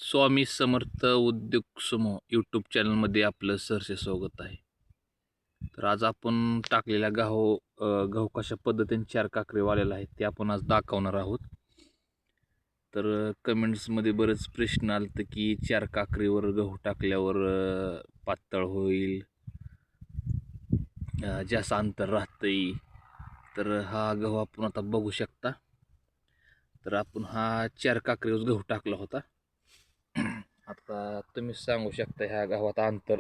स्वामी समर्थ उद्योग समूह यूट्यूब चॅनलमध्ये आपलं सहर्ष स्वागत आहे. तर आज आपण टाकलेल्या गहू कशा पद्धतीने 4 काकरी वाढलेला आहे ते आपण आज दाखवणार आहोत. तर कमेंट्समध्ये बरेच प्रश्न आले की 4 काकरीवर गहू टाकल्यावर पातळ होईल, जास्त अंतर राहतंय. तर हा गहू आपण आता बघू शकता. तर आपण हा 4 काकरीवर गहू टाकला होता. आता तुम्ही सांगू शकता ह्या गव्हात अंतर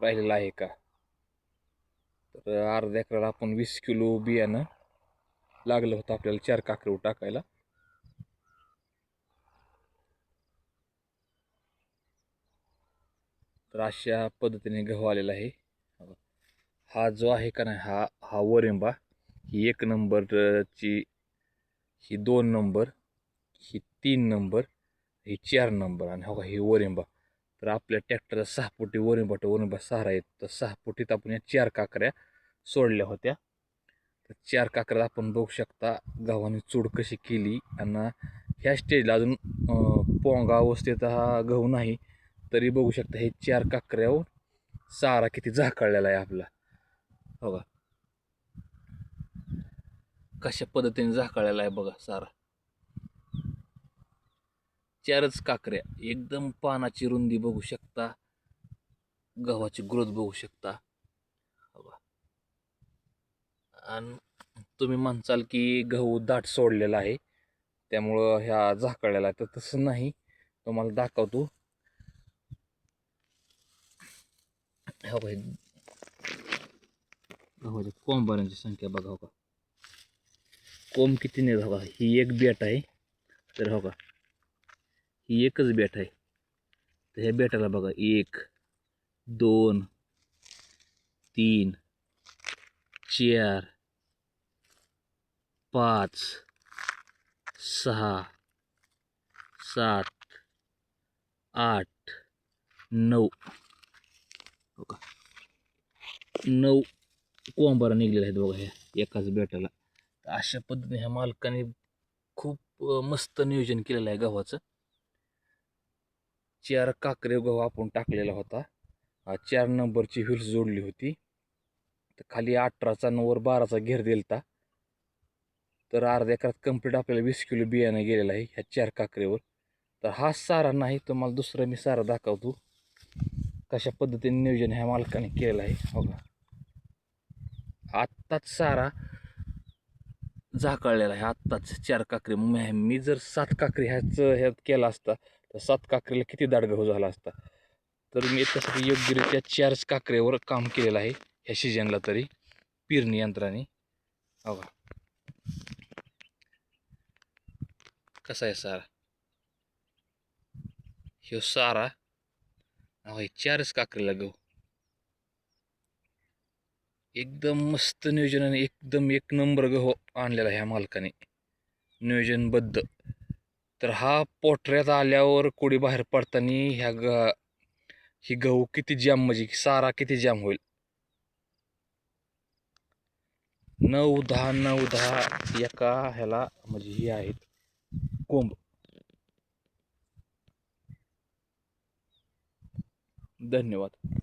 राहिलेलं आहे का? तर अर्ध्या एकराला आपण 20 किलो बियाणं लागलं होतं आपल्याला 4 काकरी टाकायला. तर अशा पद्धतीने गहू आलेला आहे. हा जो आहे का नाही, हा वरिंबा, ही 1 नंबरची, ही 2 नंबर, ही 3 नंबर, ही 4 नंबर आणि हा ही वरिंबा. तर आपल्या ट्रॅक्टरला 6 फुटी वरिंबा सहारा आहेत. तर 6 फुटीत आपण या 4 काकऱ्या सोडल्या होत्या. तर 4 काकऱ्यात आपण बघू शकता गव्हाने चूड कशी केली. आणि ह्या स्टेजला अजून पोंगा अवस्थेत हा गहू नाही, तरी बघू शकता हे 4 काकऱ्यावर सारा किती झाकळलेला आहे आपला. बघा कशा पद्धतीने झाकळलेला आहे बघा सारा. 4च काकऱ्या, एकदम पानाची रुंदी बघू शकता, गव्हाची ग्रोथ बघू शकता. आणि तुम्ही म्हणसाल की गहू दाट सोडलेला आहे त्यामुळं ह्या झाकळलेला आहे, तर तसं नाही. तुम्हाला दाखवतो. हो का, गव्हाच्या कोंबाऱ्यांची संख्या बघा. हो का, कोंब किती नाही. बघा ही एक बेट आहे. तर हो का, ही एकच बेट आहे. तर ह्या बेटाला बघा 1 2 3 4 5 6 7 8 9. हो का, 9 कोंबारा निघलेला आहेत बघा ह्या एकाच बेटाला. अशा पद्धतीने ह्या मालकाने खूप मस्त नियोजन केलेलं आहे गव्हाचं. 4 काकरे गहू आपण टाकलेला होता. 4 नंबरची व्हील्स जोडली होती. तर खाली 18चा आणि वर 12चा घेर दिलता. तर अर्ध्या एकरात कंप्लीट आपल्याला 20 किलो बियाणं गेलेलं आहे ह्या 4 काकरेवर. तर हा सारा नाही, तुम्हाला दुसरा मी सारा दाखवतो कशा पद्धतीने नियोजन ह्या मालकाने केलेलं आहे. हो का, आत्ताच सारा झाकळलेला आहे, आत्ताच 4 काकरी. मी जर 7 काकरी ह्यात केला असता तर 7 काकरीला किती दाट गहू झाला असता. तर मी त्यासाठी योग्यरित्या 4 काकरीवर काम केलेलं आहे ह्या सीजनला तरी पेरणी यंत्राने. हो का, कसा आहे सारा, ह्यो सारा. हो, 4च काकरीला गहू. एकदम मस्त नियोजन आणि एकदम 1 नंबर गहू आणलेला ह्या मालकाने, नियोजनबद्ध. तर हा पोटऱ्यात आल्यावर कोडी बाहेर पडताना ही गहू किती जाम, म्हणजे सारा किती जाम होईल. 9 10 9 10 एका ह्याला म्हणजे ही आहेत कोंब. धन्यवाद.